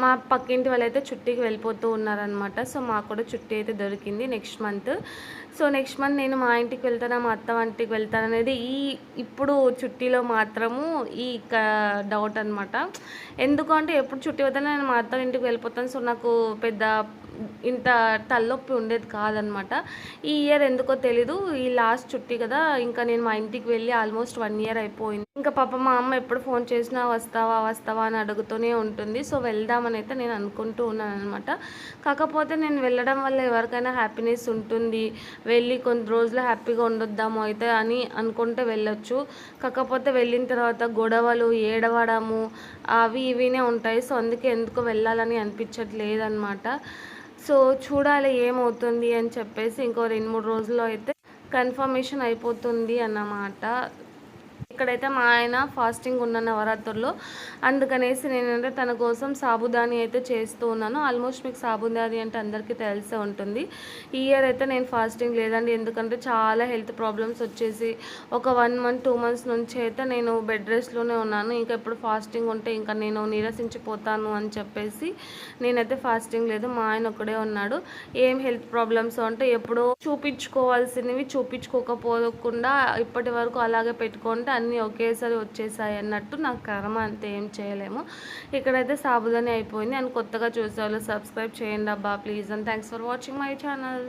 మా పక్కింటి వాళ్ళైతే చుట్టీకి వెళ్ళిపోతూ ఉన్నారనమాట. సో మాకు కూడా చుట్టి అయితే దొరికింది next month. So next month నేను మా ఇంటికి వెళ్తానా, మా అత్త ఇంటికి వెళ్తానా అనేది ఇప్పుడు చుట్టీలో మాత్రము ఈ డౌట్ అనమాట. ఎందుకు అంటే ఎప్పుడు చుట్టి పోతానో నేను మా అత్త ఇంటికి వెళ్ళిపోతాను. సో నాకు పెద్ద ఇంత తలనొప్పి ఉండేది కాదనమాట. ఈ ఇయర్ ఎందుకో తెలీదు, ఈ లాస్ట్ చుట్టి కదా, ఇంకా నేను మా ఇంటికి వెళ్ళి ఆల్మోస్ట్ 1 ఇయర్ అయిపోయింది. ఇంకా పాప మా అమ్మ ఎప్పుడు ఫోన్ చేసినా వస్తావా వస్తావా అని అడుగుతూనే ఉంటుంది. సో వెళ్దామని అయితే నేను అనుకుంటూ ఉన్నాను అనమాట. కాకపోతే నేను వెళ్ళడం వల్ల ఎవరికైనా హ్యాపీనెస్ ఉంటుంది, వెళ్ళి కొన్ని రోజులు హ్యాపీగా ఉండొద్దాము అయితే అని అనుకుంటే వెళ్ళొచ్చు. కాకపోతే వెళ్ళిన తర్వాత గొడవలు, ఏడవడము అవి ఇవినే ఉంటాయి. సో అందుకే ఎందుకో వెళ్ళాలని అనిపించట్లేదన్నమాట. సో చూడాలి ఏమవుతుంది అని చెప్పేసి. ఇంకో 2-3 రోజుల్లో అయితే కన్ఫర్మేషన్ అయిపోతుంది అన్నమాట. ఇక్కడైతే మా ఆయన ఫాస్టింగ్ ఉన్న నవరాత్రుల్లో, అందుకనేసి నేనంటే తన కోసం సాబుదాని అయితే చేస్తూ ఉన్నాను. ఆల్మోస్ట్ మీకు సాబుదాని అంటే అందరికీ తెలిసే ఉంటుంది. ఈ ఇయర్ అయితే నేను ఫాస్టింగ్ లేదండి, ఎందుకంటే చాలా హెల్త్ ప్రాబ్లమ్స్ వచ్చేసి ఒక 1 మంత్ 2 మంత్స్ నుంచి అయితే నేను బెడ్ రెస్ట్లోనే ఉన్నాను. ఇంకా ఎప్పుడు ఫాస్టింగ్ ఉంటే ఇంకా నేను నీరసించిపోతాను అని చెప్పేసి నేనైతే ఫాస్టింగ్ లేదు. మా ఆయన ఒక్కడే ఉన్నాడు. ఏం హెల్త్ ప్రాబ్లమ్స్ అంటే ఎప్పుడో చూపించుకోవాల్సినవి చూపించుకోకపోకుండా ఇప్పటి వరకు అలాగే పెట్టుకుంటే అన్నీ ఒకేసారి వచ్చేసాయి అన్నట్టు. నాకు కర్మ, అంతే, ఏం చేయలేము. ఇక్కడైతే సాబుదాని అయిపోయింది. అండ్ కొత్తగా చూసేవాళ్ళు సబ్స్క్రైబ్ చేయండి అబ్బా please. And thanks for watching my channel.